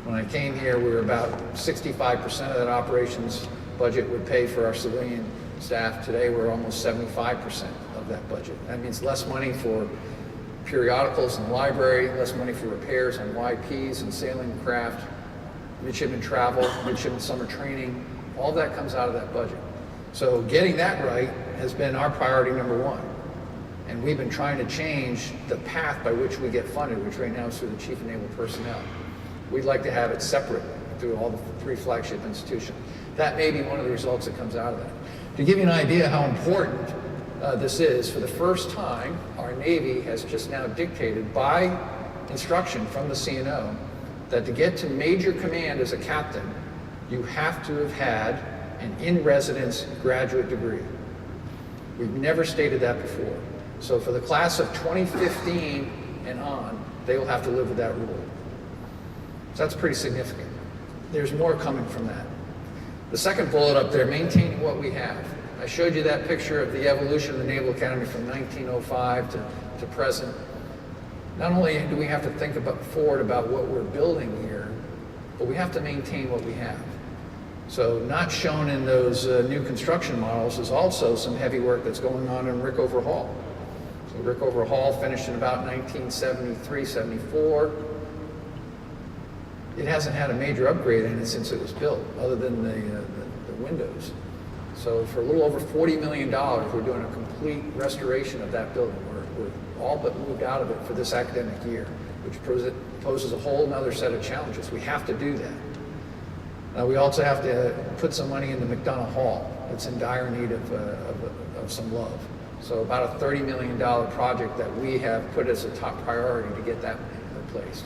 When I came here, we were about 65% of that operations budget would pay for our civilian staff. Today, we're almost 75% of that budget. That means less money for periodicals in the library, less money for repairs on YPs and sailing craft, midshipman travel, midshipman summer training. All that comes out of that budget. So getting that right has been our priority number 1. And we've been trying to change the path by which we get funded, which right now is through the Chief of Naval Personnel. We'd like to have it separate through all the 3 flagship institutions. That may be one of the results that comes out of that. To give you an idea how important this is, for the first time, our Navy has just now dictated by instruction from the CNO that to get to major command as a captain, you have to have had an in-residence graduate degree. We've never stated that before. So for the class of 2015 and on, they will have to live with that rule. So that's pretty significant. There's more coming from that. The second bullet up there, maintaining what we have. I showed you that picture of the evolution of the Naval Academy from 1905 to present. Not only do we have to think forward about what we're building here, but we have to maintain what we have. So not shown in those new construction models is also some heavy work that's going on in Rickover Hall. So Rickover Hall finished in about 1973, 74. It hasn't had a major upgrade in it since it was built, other than the windows. So for a little over $40 million, we're doing a complete restoration of that building. We're all but moved out of it for this academic year, which poses a whole nother set of challenges. We have to do that. We also have to put some money into McDonough Hall. It's in dire need of some love. So about a $30 million project that we have put as a top priority to get that replaced.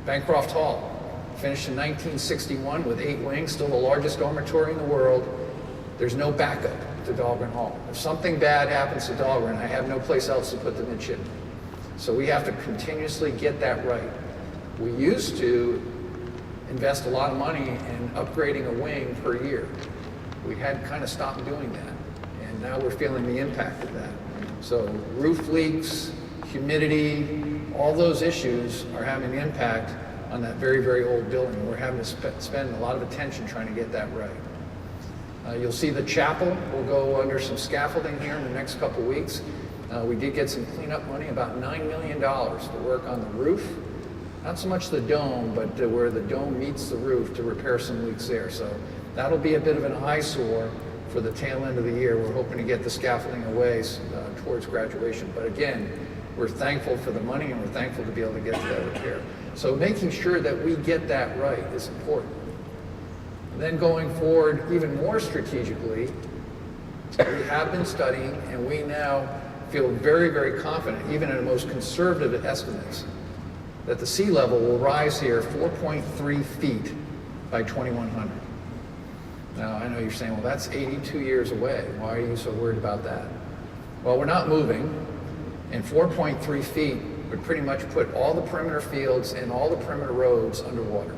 Bancroft Hall, finished in 1961 with 8 wings, still the largest dormitory in the world. There's no backup to Dahlgren Hall. If something bad happens to Dahlgren, I have no place else to put the midshipmen. So we have to continuously get that right. We used to invest a lot of money in upgrading a wing per year. We had kind of stopped doing that, and now we're feeling the impact of that. So roof leaks, humidity, all those issues are having an impact on that very, very old building. We're having to spend a lot of attention trying to get that right. You'll see the chapel will go under some scaffolding here in the next couple weeks. We did get some cleanup money, about $9 million to work on the roof. Not so much the dome, but where the dome meets the roof to repair some leaks there. So that'll be a bit of an eyesore for the tail end of the year. We're hoping to get the scaffolding away towards graduation. But again, we're thankful for the money and we're thankful to be able to get to that repair. So making sure that we get that right is important. And then going forward even more strategically, we have been studying and we now feel very, very confident, even in the most conservative estimates, that the sea level will rise here 4.3 feet by 2100. Now, I know you're saying, well, that's 82 years away. Why are you so worried about that? Well, we're not moving, and 4.3 feet would pretty much put all the perimeter fields and all the perimeter roads underwater.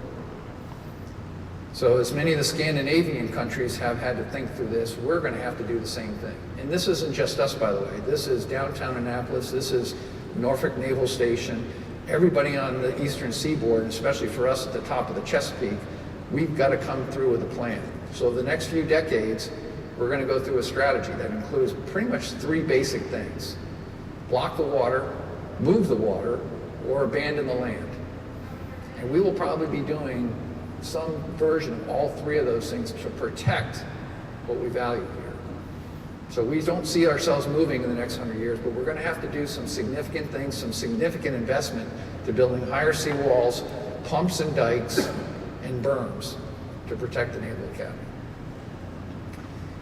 So as many of the Scandinavian countries have had to think through this, we're going to have to do the same thing. And this isn't just us, by the way. This is downtown Annapolis. This is Norfolk Naval Station. Everybody on the eastern seaboard, and especially for us at the top of the Chesapeake, we've got to come through with a plan. So the next few decades, we're going to go through a strategy that includes pretty much 3 basic things: block the water, move the water, or abandon the land. And we will probably be doing some version of all 3 of those things to protect what we value here. So we don't see ourselves moving in the next 100 years, but we're going to have to do some significant things, some significant investment to building higher seawalls, pumps and dikes, and berms to protect the Naval Academy.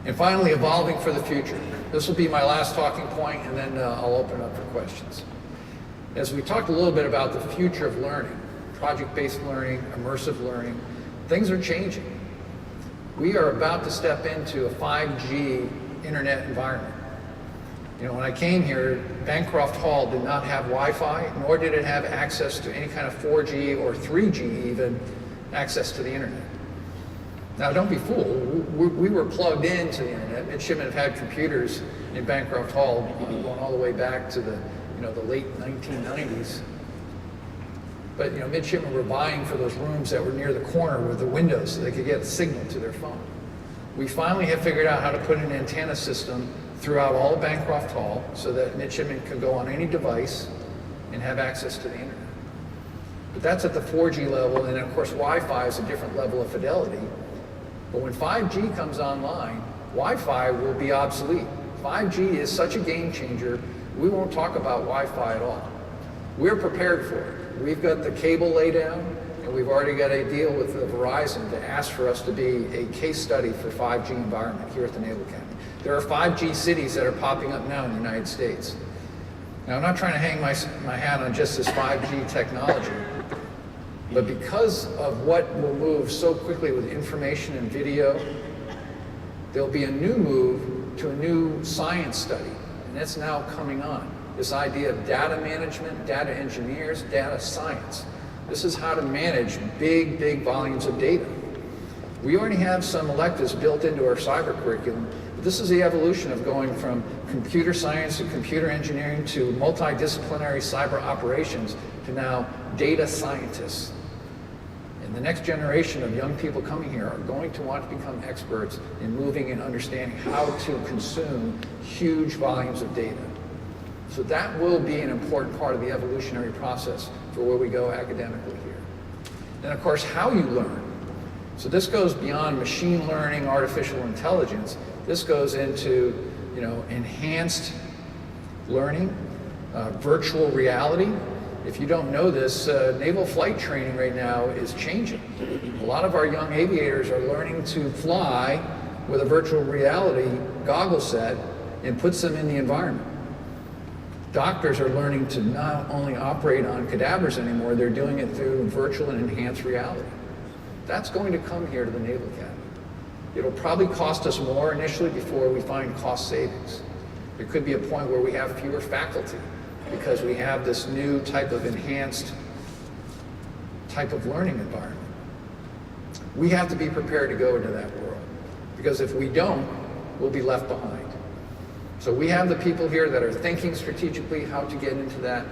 And finally, evolving for the future. This will be my last talking point, and then I'll open it up for questions. As we talked a little bit about the future of learning, project-based learning, immersive learning, things are changing. We are about to step into a 5G internet environment. You know, when I came here, Bancroft Hall did not have Wi-Fi, nor did it have access to any kind of 4G or 3G even access to the internet. Now, don't be fooled. We were plugged into the internet. Midshipmen have had computers in Bancroft Hall going all the way back to the late 1990s. But midshipmen were vying for those rooms that were near the corner with the windows so they could get a signal to their phone. We finally have figured out how to put an antenna system throughout all of Bancroft Hall so that midshipmen can go on any device and have access to the internet. But that's at the 4G level, and of course Wi-Fi is a different level of fidelity. But when 5G comes online, Wi-Fi will be obsolete. 5G is such a game changer, we won't talk about Wi-Fi at all. We're prepared for it. We've got the cable laid down, and we've already got a deal with Verizon to ask for us to be a case study for 5G environment here at the Naval Academy. There are 5G cities that are popping up now in the United States. Now, I'm not trying to hang my hat on just this 5G technology, but because of what will move so quickly with information and video, there'll be a new move to a new science study, and that's now coming on. This idea of data management, data engineers, data science. This is how to manage big volumes of data. We already have some electives built into our cyber curriculum, but this is the evolution of going from computer science to computer engineering to multidisciplinary cyber operations to now data scientists. And the next generation of young people coming here are going to want to become experts in moving and understanding how to consume huge volumes of data. So that will be an important part of the evolutionary process for where we go academically here. And of course, how you learn. So this goes beyond machine learning, artificial intelligence. This goes into, enhanced learning, virtual reality. If you don't know this, naval flight training right now is changing. A lot of our young aviators are learning to fly with a virtual reality goggle set and puts them in the environment. Doctors are learning to not only operate on cadavers anymore, they're doing it through virtual and enhanced reality. That's going to come here to the Naval Academy. It'll probably cost us more initially before we find cost savings. There could be a point where we have fewer faculty because we have this new type of enhanced type of learning environment. We have to be prepared to go into that world because if we don't, we'll be left behind. So we have the people here that are thinking strategically how to get into that.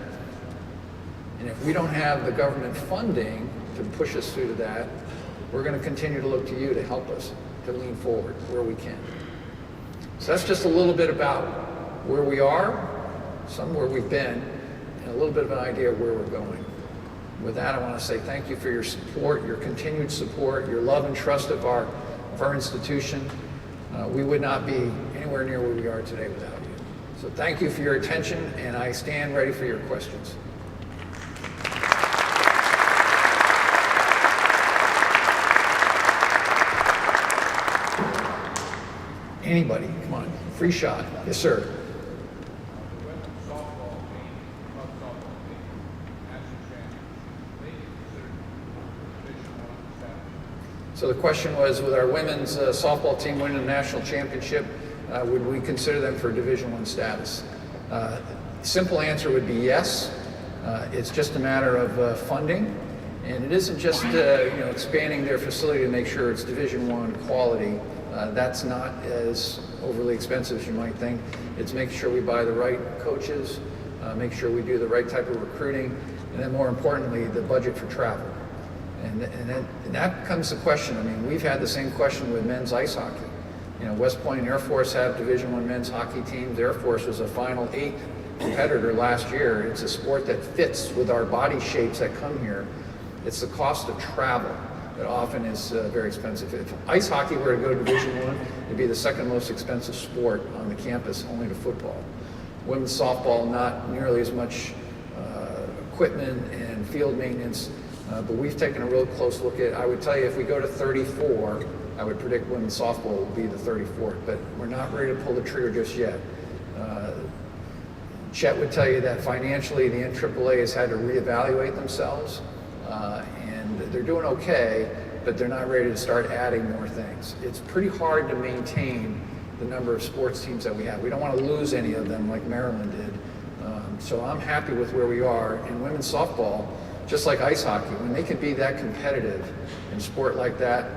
And if we don't have the government funding to push us through to that, we're going to continue to look to you to help us to lean forward where we can. So that's just a little bit about where we are, some where we've been, and a little bit of an idea of where we're going. With that, I want to say thank you for your support, your continued support, your love and trust of our institution. We would not be anywhere near where we are today without you. So thank you for your attention, and I stand ready for your questions. Anybody, come on, free shot. Yes, sir. So the question was, with our women's softball team winning the national championship, would we consider them for Division I status? Simple answer would be yes. It's just a matter of funding, and it isn't just expanding their facility to make sure it's Division I quality. That's not as overly expensive as you might think. It's making sure we buy the right coaches, make sure we do the right type of recruiting, and then more importantly, the budget for travel. And that comes the question. I mean, we've had the same question with men's ice hockey. West Point and Air Force have Division I men's hockey teams. Air Force was a Final 8 competitor last year. It's a sport that fits with our body shapes that come here. It's the cost of travel that often is very expensive. If ice hockey were to go to Division I, it'd be the second most expensive sport on the campus, only to football. Women's softball, not nearly as much equipment and field maintenance. But we've taken a real close look at it. I would tell you, if we go to 34, I would predict women's softball will be the 34th, but we're not ready to pull the trigger just yet. Chet would tell you that financially the NAAA has had to reevaluate themselves, and they're doing okay, but they're not ready to start adding more things. It's pretty hard to maintain the number of sports teams that we have. We don't want to lose any of them like Maryland did. So I'm happy with where we are. In women's softball, just like ice hockey, when they can be that competitive in sport like that,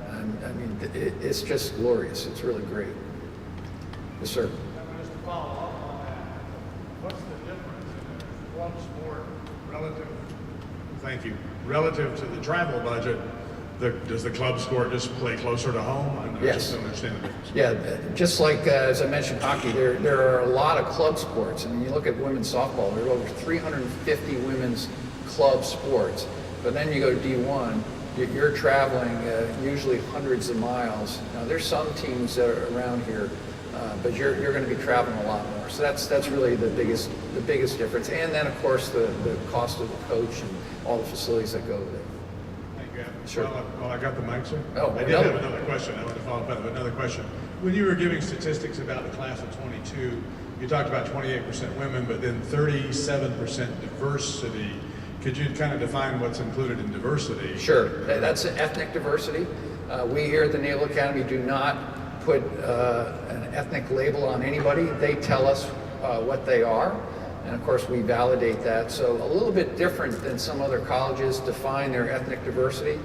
I mean, it's just glorious. It's really great. Yes, sir. Just to follow up on that, what's the difference in a club sport relative to the travel budget? Does the club sport just play closer to home? I Yes. just don't understand the difference. Yeah, just like as I mentioned, hockey, there are a lot of club sports. I mean, you look at women's softball, there are over 350 women's club sports. But then you go to D1, you're traveling usually hundreds of miles. Now, there's some teams that are around here, but you're going to be traveling a lot more. So that's really the biggest difference. And then, of course, the cost of the coach and all the facilities that go with it. Thank you. Sure. Well, I got the mic, sir. Oh, I did another have one. another question. I want to follow up with another question. When you were giving statistics about the class of 22, you talked about 28% women, but then 37% diversity. Could you kind of define what's included in diversity? Sure, that's ethnic diversity. We here at the Naval Academy do not put an ethnic label on anybody. They tell us what they are. And of course, we validate that. So a little bit different than some other colleges define their ethnic diversity.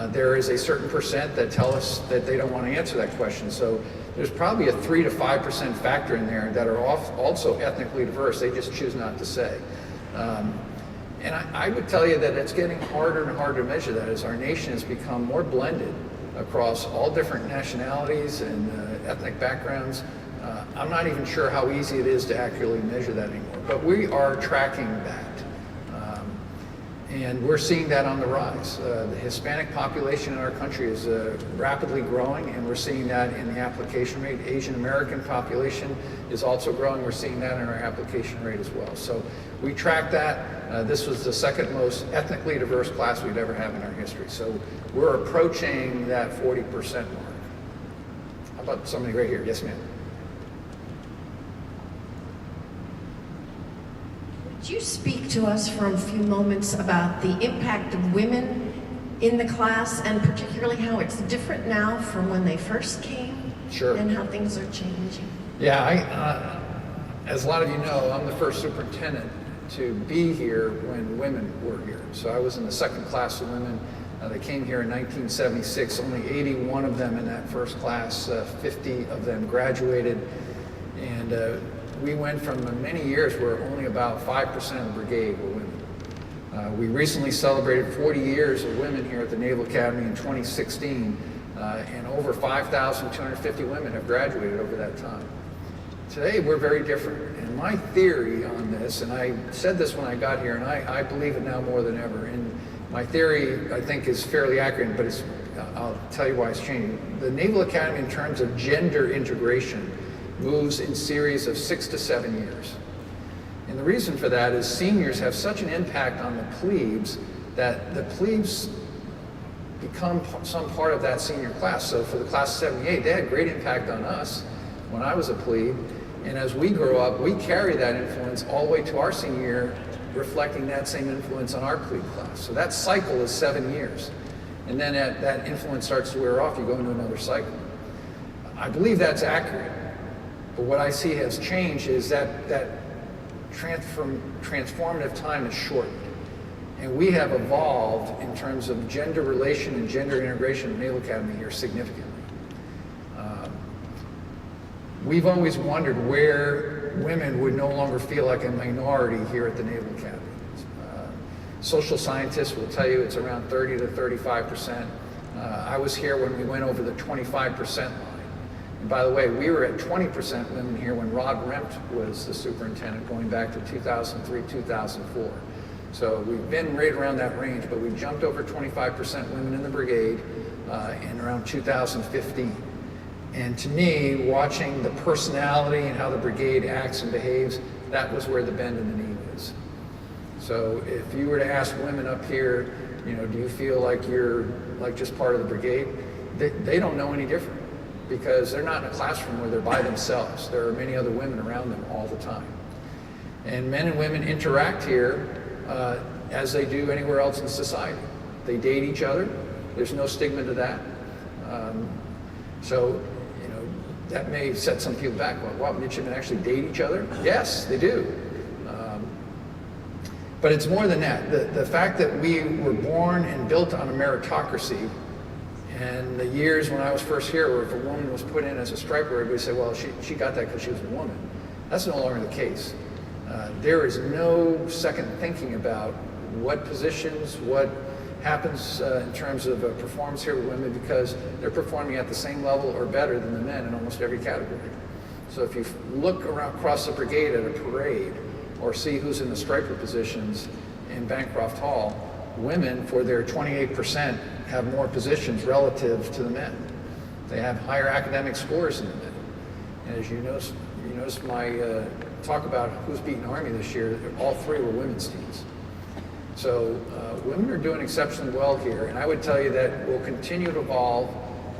There is a certain percent that tell us that they don't want to answer that question. So there's probably a 3 to 5% factor in there that are also ethnically diverse. They just choose not to say. And I would tell you that it's getting harder and harder to measure that as our nation has become more blended across all different nationalities and ethnic backgrounds. I'm not even sure how easy it is to accurately measure that anymore, but we are tracking that. And we're seeing that on the rise. The Hispanic population in our country is rapidly growing, and we're seeing that in the application rate. Asian American population is also growing. We're seeing that in our application rate as well. So we track that. This was the second most ethnically diverse class we'd ever have in our history. So we're approaching that 40% mark. How about somebody right here? Yes, ma'am. Could you speak to us for a few moments about the impact of women in the class, and particularly how it's different now from when they first came? Sure. And how things are changing? Yeah, as a lot of you know, I'm the first superintendent to be here when women were here. So I was in the second class of women. They came here in 1976, only 81 of them in that first class, 50 of them graduated. And we went from many years where only about 5% of the brigade were women. We recently celebrated 40 years of women here at the Naval Academy in 2016, and over 5,250 women have graduated over that time. Today, we're very different. And my theory on this, and I said this when I got here, and I believe it now more than ever, and my theory, I think, is fairly accurate, but I'll tell you why it's changing. The Naval Academy, in terms of gender integration, moves in series of 6 to 7 years. And the reason for that is seniors have such an impact on the plebes that the plebes become some part of that senior class. So for the class of 78, they had great impact on us when I was a plebe. And as we grow up, we carry that influence all the way to our senior year, reflecting that same influence on our plebe class. So that cycle is 7 years. And then that influence starts to wear off, you go into another cycle. I believe that's accurate. But what I see has changed is that transformative time is shortened. And we have evolved in terms of gender relation and gender integration in the Naval Academy here significantly. We've always wondered where women would no longer feel like a minority here at the Naval Academy. Social scientists will tell you it's around 30 to 35%. I was here when we went over the 25% line. And by the way, we were at 20% women here when Rod Rempt was the superintendent going back to 2003, 2004. So we've been right around that range, but we jumped over 25% women in the brigade in around 2015. And to me, watching the personality and how the brigade acts and behaves, that was where the bend in the knee is. So if you were to ask women up here, you know, do you feel like you're like just part of the brigade? They don't know any different, because they're not in a classroom where they're by themselves. There are many other women around them all the time. And men and women interact here as they do anywhere else in society. They date each other. There's no stigma to that. So, you know, that may set some people back. Well, wow, midshipmen actually date each other? Yes, they do. But it's more than that. The fact that we were born and built on a meritocracy, and the years when I was first here, where if a woman was put in as a striper, everybody said, well, she got that because she was a woman. That's no longer the case. There is no second thinking about what positions, what happens in terms of performance here with women, because they're performing at the same level or better than the men in almost every category. So if you look around across the brigade at a parade, or see who's in the striper positions in Bancroft Hall, women, for their 28%, have more positions relative to the men. They have higher academic scores than the men. And as you notice my talk about who's beating Army this year, all three were women's teams. So women are doing exceptionally well here, and I would tell you that we'll continue to evolve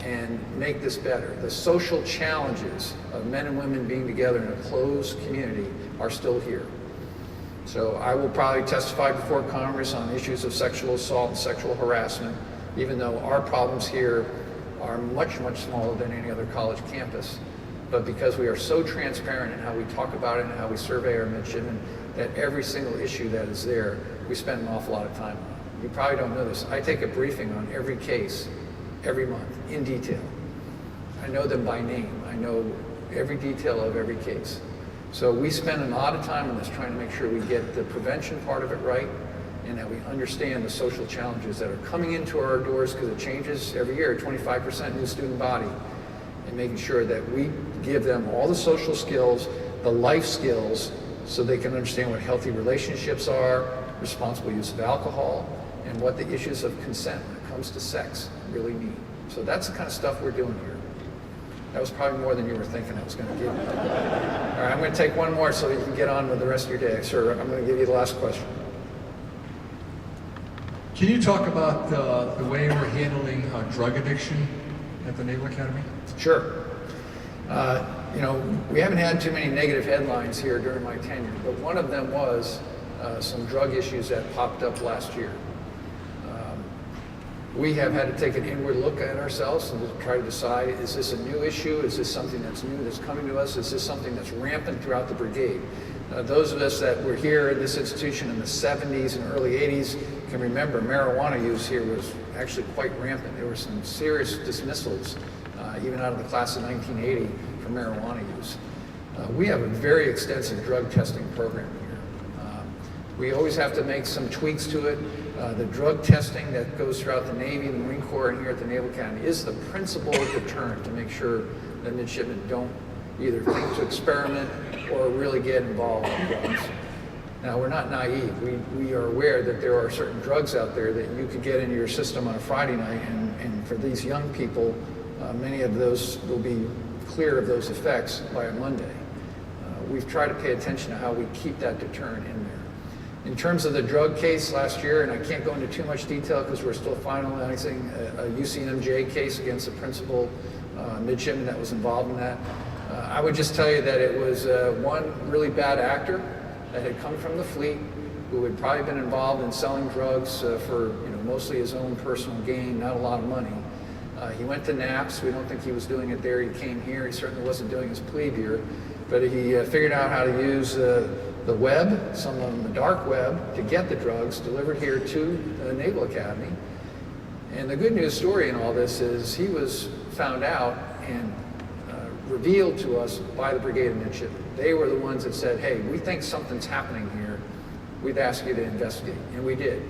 and make this better. The social challenges of men and women being together in a closed community are still here. So I will probably testify before Congress on issues of sexual assault and sexual harassment, even though our problems here are much, much smaller than any other college campus. but because we are so transparent in how we talk about it and how we survey our midshipmen, that every single issue that is there, we spend an awful lot of time on. You probably don't know this. I take a briefing on every case every month in detail. I know them by name. I know every detail of every case. So we spend a lot of time on this trying to make sure we get the prevention part of it right, and that we understand the social challenges that are coming into our doors, because it changes every year, 25% new student body, and making sure that we give them all the social skills, the life skills, so they can understand what healthy relationships are, responsible use of alcohol, and what the issues of consent when it comes to sex really mean. So that's the kind of stuff we're doing here. That was probably more than you were thinking I was going to give you. All right, I'm going to take one more so you can get on with the rest of your day. Sir, I'm going to give you the last question. Can you talk about the way we're handling drug addiction at the Naval Academy? Sure. You know, we haven't had too many negative headlines here during my tenure, but one of them was some drug issues that popped up last year. We have had to take an inward look at ourselves and to try to decide, is this a new issue? Is this something that's new that's coming to us? Is this something that's rampant throughout the brigade? Those of us that were here in this institution in the 70s and early 80s can remember marijuana use here was actually quite rampant. There were some serious dismissals, even out of the class of 1980, for marijuana use. We have a very extensive drug testing program here. We always have to make some tweaks to it. The drug testing that goes throughout the Navy, the Marine Corps, and here at the Naval Academy is the principal deterrent to make sure that midshipmen don't either think to experiment or really get involved in drugs. Now, we're not naive. We are aware that there are certain drugs out there that you could get into your system on a Friday night, and for these young people, many of those will be clear of those effects by a Monday. We've tried to pay attention to how we keep that deterrent in there. In terms of the drug case last year, and I can't go into too much detail because we're still finalizing a UCMJ case against a principal midshipman that was involved in that. I would just tell you that it was one really bad actor that had come from the fleet, who had probably been involved in selling drugs for mostly his own personal gain, not a lot of money. He went to NAPS. We don't think he was doing it there. He came here. He certainly wasn't doing his plebe here, but he figured out how to use the web, some of the dark web, to get the drugs delivered here to the Naval Academy. And the good news story in all this is he was found out and revealed to us by the Brigade of Midshipmen. They were the ones that said, hey, we think something's happening here. We'd ask you to investigate. And we did.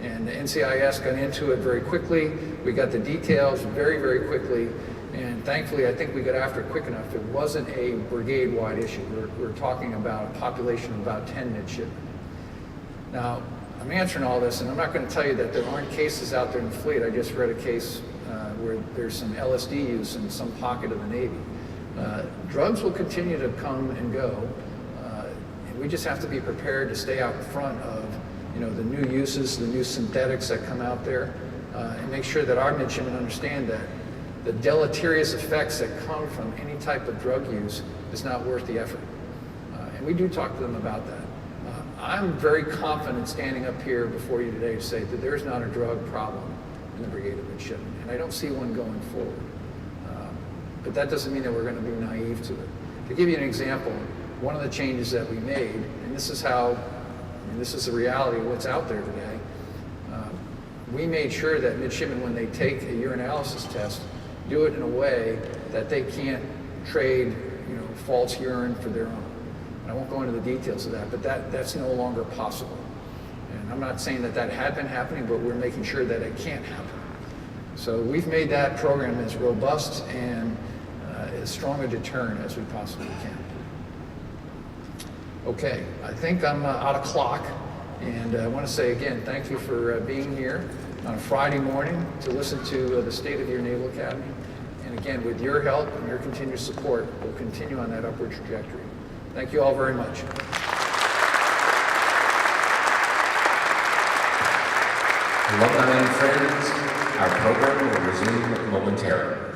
And the NCIS got into it very quickly. We got the details very, very quickly. And thankfully, I think we got after it quick enough. It wasn't a brigade-wide issue. We're talking about a population of about 10 midshipmen. Now, I'm answering all this, and I'm not going to tell you that there aren't cases out there in the fleet. I just read a case where there's some LSD use in some pocket of the Navy. Drugs will continue to come and go, and we just have to be prepared to stay out in front of the new uses, the new synthetics that come out there, and make sure that our midshipmen understand that the deleterious effects that come from any type of drug use is not worth the effort. And we do talk to them about that. I'm very confident standing up here before you today to say that there's not a drug problem in the Brigade of Midshipmen, and I don't see one going forward. But that doesn't mean that we're going to be naive to it. To give you an example, one of the changes that we made, and this is the reality of what's out there today, we made sure that midshipmen, when they take a urinalysis test, do it in a way that they can't trade false urine for their own. And I won't go into the details of that, but that's no longer possible. And I'm not saying that had been happening, but we're making sure that it can't happen. So we've made that program as robust and as strong a deterrent as we possibly can. Okay, I think I'm out of clock, and I want to say again, thank you for being here on a Friday morning to listen to the state of your Naval Academy. And again, with your help and your continued support, we'll continue on that upward trajectory. Thank you all very much. Alumni and friends, our program will resume momentarily.